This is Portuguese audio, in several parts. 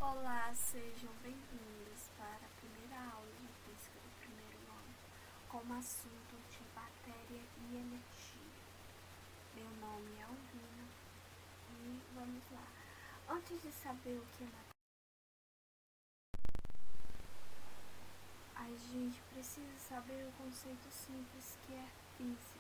Olá, sejam bem-vindos para a primeira aula de física do primeiro ano, com o assunto de matéria e energia. Meu nome é Alvina e vamos lá. Antes de saber o que é matéria, a gente precisa saber o conceito simples que é física.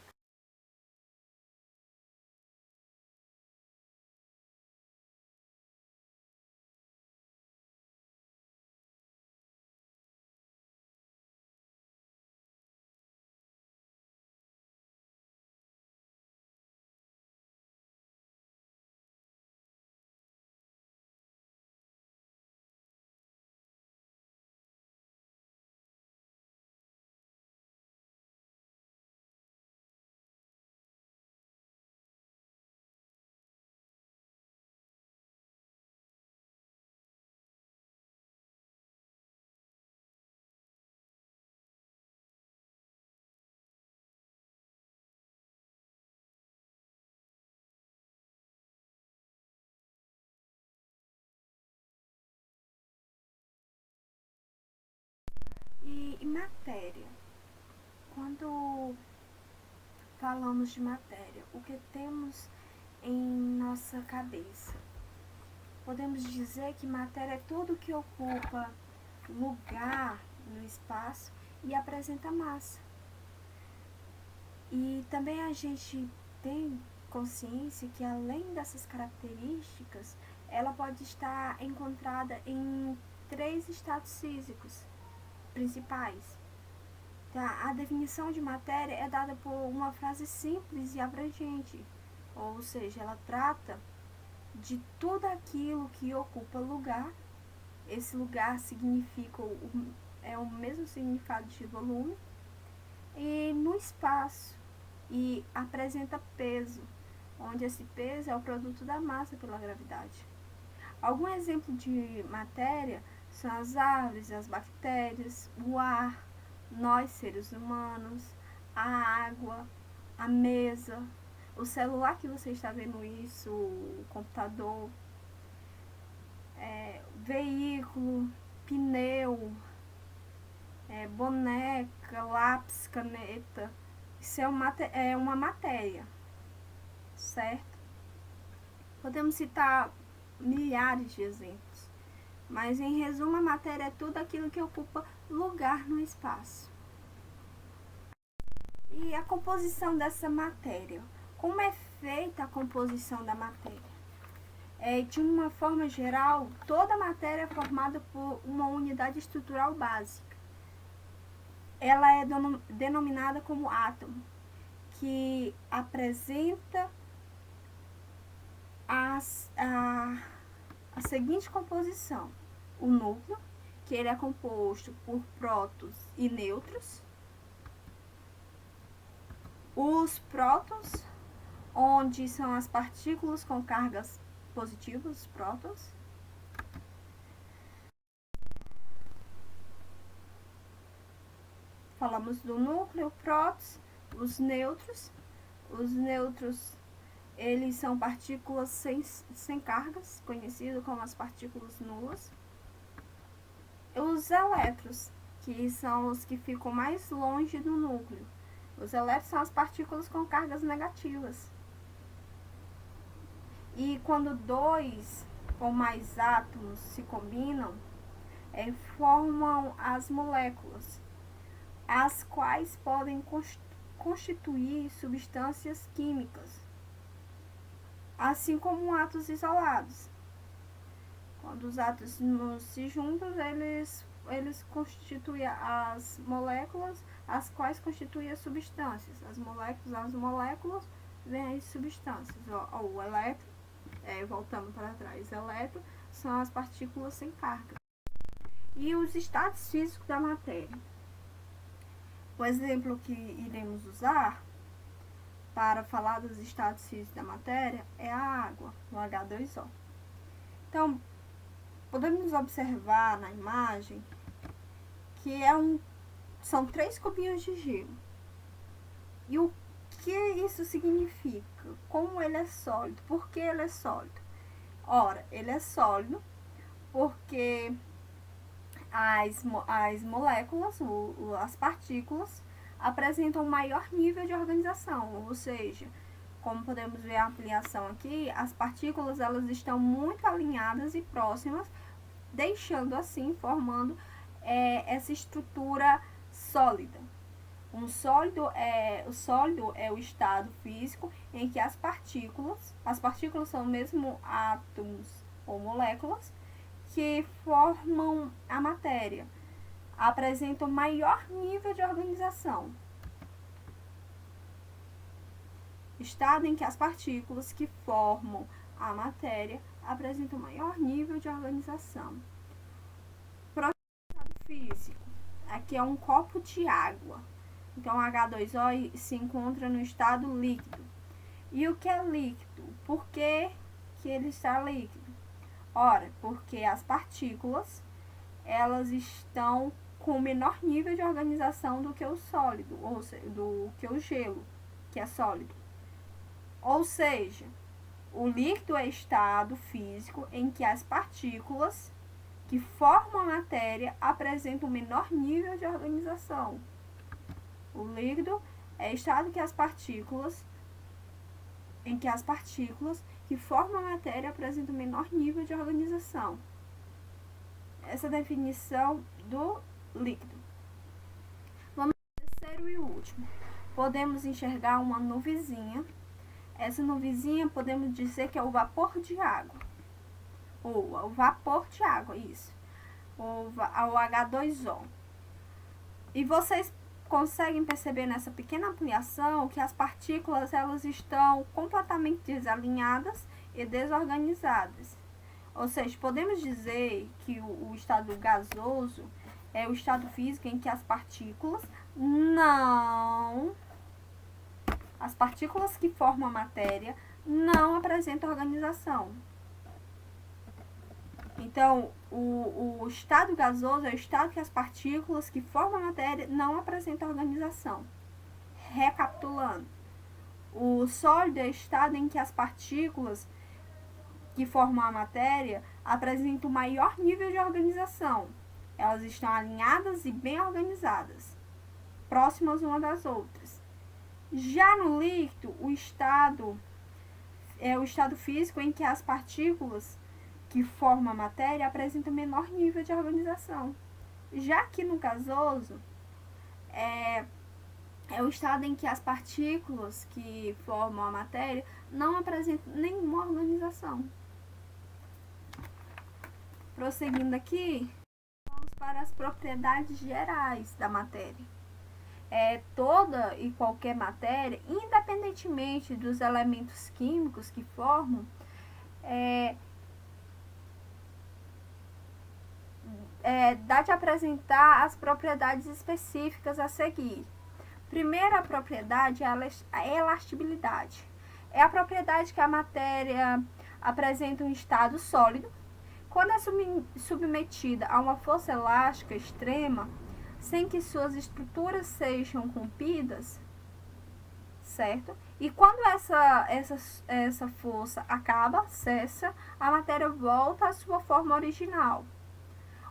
E matéria. Quando falamos de matéria, o que temos em nossa cabeça? Podemos dizer que matéria é tudo que ocupa lugar no espaço e apresenta massa. E também a gente tem consciência que, além dessas características, ela pode estar encontrada em 3 estados físicos principais. Tá? A definição de matéria é dada por uma frase simples e abrangente, ou seja, ela trata de tudo aquilo que ocupa lugar. Esse lugar significa é o mesmo significado de volume e no espaço, e apresenta peso, onde esse peso é o produto da massa pela gravidade. Algum exemplo de matéria são as árvores, as bactérias, o ar, nós seres humanos, a água, a mesa, o celular que você está vendo isso, o computador, veículo, pneu, boneca, lápis, caneta. Isso é uma matéria, certo? Podemos citar milhares de exemplos, mas em resumo, a matéria é tudo aquilo que ocupa lugar no espaço. E a composição dessa matéria? Como é feita a composição da matéria? De uma forma geral, toda matéria é formada por uma unidade estrutural básica. Ela é denominada como átomo, que apresenta a seguinte composição: o núcleo, que ele é composto por prótons e nêutrons, os prótons, onde são as partículas com cargas positivas, os prótons, falamos do núcleo, prótons, os nêutrons. Os nêutrons, eles são partículas sem cargas, conhecido como as partículas nulas. Os elétrons, que são os que ficam mais longe do núcleo. Os elétrons são as partículas com cargas negativas. E quando 2 ou mais átomos se combinam, formam as moléculas, as quais podem constituir substâncias químicas, assim como átomos isolados. Quando os átomos se juntam, eles constituem as moléculas, as quais constituem as substâncias. As moléculas vêm as substâncias. O elétron, voltando para trás, elétron são as partículas sem carga. E os estados físicos da matéria? O exemplo que iremos usar para falar dos estados físicos da matéria é a água, o H2O. Então, podemos observar na imagem que são 3 cubinhos de gelo. E o que isso significa? Como ele é sólido? Por que ele é sólido? Ora, ele é sólido porque as moléculas, as partículas, apresentam um maior nível de organização, ou seja, como podemos ver a ampliação aqui, as partículas elas estão muito alinhadas e próximas, deixando assim, formando essa estrutura sólida. O sólido é o estado físico em que as partículas são mesmo átomos ou moléculas que formam a matéria, apresentam maior nível de organização. Estado em que as partículas que formam a matéria apresentam maior nível de organização. Estado físico. Aqui é um copo de água. Então, H2O se encontra no estado líquido. E o que é líquido? Por que ele está líquido? Ora, porque as partículas, elas estão com menor nível de organização do que o sólido, ou seja, do que o gelo, que é sólido. Ou seja, o líquido é estado físico em que as partículas que formam a matéria apresentam menor nível de organização. O líquido é estado em que as partículas que formam a matéria apresentam menor nível de organização. Essa é a definição do líquido. Vamos ao terceiro e último. Podemos enxergar uma nuvenzinha. Essa nuvenzinha podemos dizer que é o vapor de água. Ou o vapor de água, isso. O H2O. E vocês conseguem perceber nessa pequena ampliação que as partículas elas estão completamente desalinhadas e desorganizadas. Ou seja, podemos dizer que o estado gasoso é o estado físico em que as partículas que formam a matéria não apresentam organização. Então, o estado gasoso é o estado que as partículas que formam a matéria não apresentam organização. Recapitulando, o sólido é o estado em que as partículas que formam a matéria apresentam maior nível de organização. Elas estão alinhadas e bem organizadas, próximas umas das outras. Já no líquido, o estado é o estado físico em que as partículas que formam a matéria apresentam menor nível de organização. Já que no gasoso, é o estado em que as partículas que formam a matéria não apresentam nenhuma organização. Prosseguindo aqui, vamos para as propriedades gerais da matéria. Toda e qualquer matéria, independentemente dos elementos químicos que formam, dá de apresentar as propriedades específicas a seguir. Primeira propriedade é a elastibilidade. É a propriedade que a matéria apresenta um estado sólido. Quando é submetida a uma força elástica extrema, sem que suas estruturas sejam rompidas, certo? E quando essa força cessa, a matéria volta à sua forma original.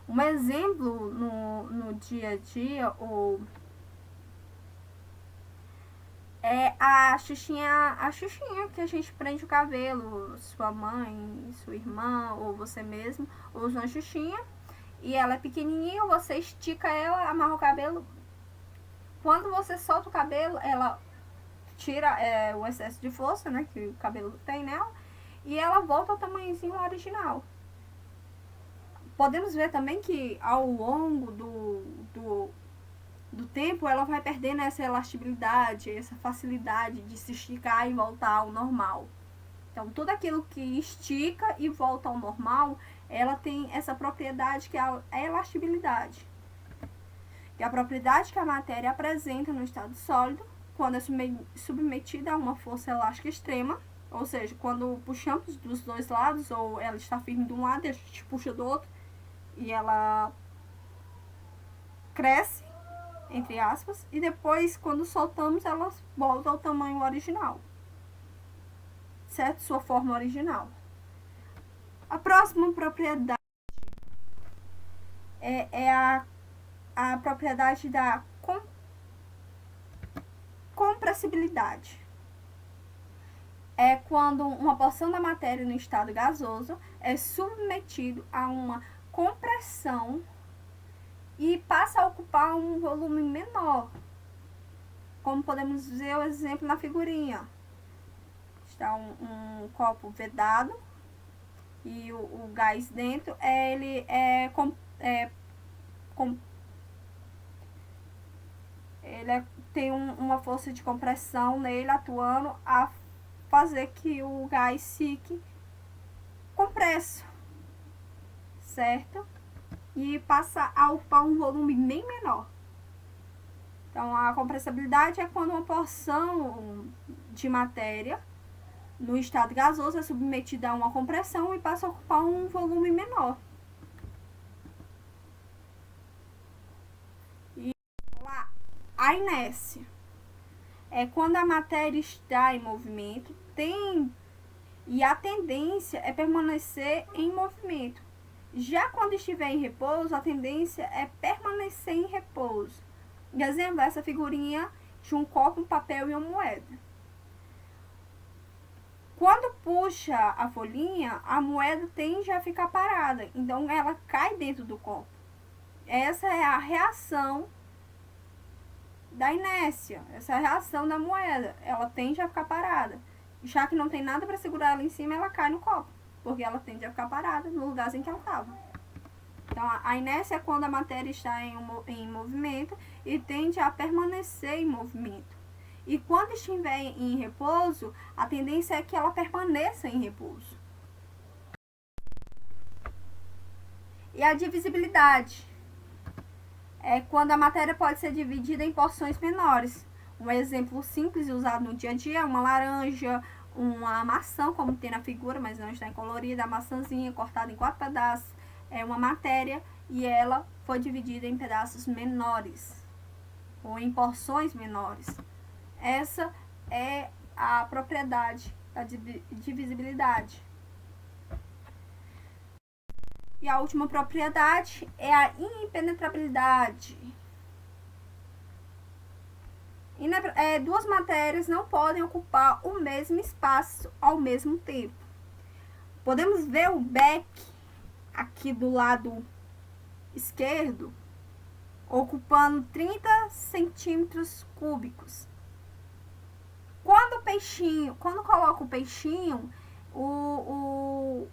Um exemplo no dia a dia é a xuxinha que a gente prende o cabelo. Sua mãe, sua irmã ou você mesmo usa uma xuxinha e ela é pequenininha, você estica ela, amarra o cabelo. Quando você solta o cabelo, ela tira o excesso de força, né, que o cabelo tem nela, e ela volta ao tamanhozinho original. Podemos ver também que ao longo do tempo ela vai perdendo essa elasticidade, essa facilidade de se esticar e voltar ao normal. Então, tudo aquilo que estica e volta ao normal, ela tem essa propriedade que é a elastibilidade. Que é a propriedade que a matéria apresenta no estado sólido, quando é submetida a uma força elástica extrema, ou seja, quando puxamos dos dois lados, ou ela está firme de um lado e a gente puxa do outro, e ela cresce, entre aspas, e depois, quando soltamos, ela volta ao tamanho original, certo? Sua forma original. A próxima propriedade é a propriedade da compressibilidade. É quando uma porção da matéria no estado gasoso é submetido a uma compressão e passa a ocupar um volume menor. Como podemos ver o exemplo na figurinha. Está um copo vedado e o gás dentro, ele tem uma força de compressão nele atuando a fazer que o gás fique compresso, certo? E passa a ocupar um volume bem menor. Então, a compressibilidade é quando uma porção de matéria no estado gasoso é submetida a uma compressão e passa a ocupar um volume menor. E lá, a inércia é quando a matéria está em movimento, e a tendência é permanecer em movimento. Já quando estiver em repouso, a tendência é permanecer em repouso. Exemplo, essa figurinha de um copo, um papel e uma moeda. Quando puxa a folhinha, a moeda tende a ficar parada, então ela cai dentro do copo. Essa é a reação da inércia, essa é a reação da moeda, ela tende a ficar parada. Já que não tem nada para segurar ela em cima, ela cai no copo, porque ela tende a ficar parada no lugar em que ela estava. Então, a inércia é quando a matéria está em movimento e tende a permanecer em movimento. E quando estiver em repouso, a tendência é que ela permaneça em repouso. E a divisibilidade é quando a matéria pode ser dividida em porções menores. Um exemplo simples usado no dia a dia é uma laranja, uma maçã, como tem na figura, mas não está em colorida, a maçãzinha cortada em 4 pedaços. É uma matéria e ela foi dividida em pedaços menores ou em porções menores. Essa é a propriedade da divisibilidade. E a última propriedade é a impenetrabilidade. Duas matérias não podem ocupar o mesmo espaço ao mesmo tempo. Podemos ver o Beck aqui do lado esquerdo ocupando 30 centímetros cúbicos. Quando coloca o peixinho, o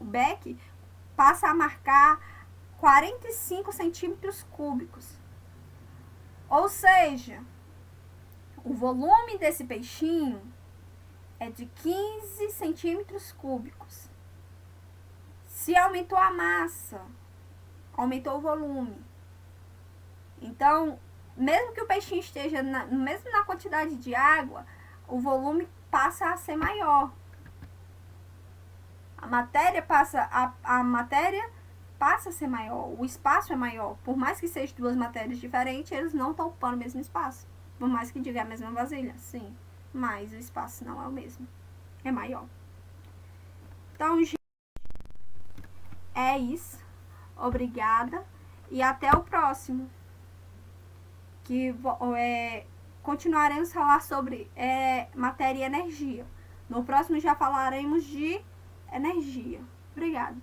Beck passa a marcar 45 centímetros cúbicos. Ou seja, o volume desse peixinho é de 15 centímetros cúbicos. Se aumentou a massa, aumentou o volume. Então, mesmo que o peixinho esteja mesmo na quantidade de água, o volume passa a ser maior. A matéria passa a ser maior, o espaço é maior. Por mais que sejam duas matérias diferentes, eles não estão ocupando o mesmo espaço. Por mais que diga a mesma vasilha, sim. Mas o espaço não é o mesmo. É maior. Então, gente, é isso. Obrigada. E até o próximo. Que continuaremos a falar sobre matéria e energia. No próximo já falaremos de energia. Obrigada.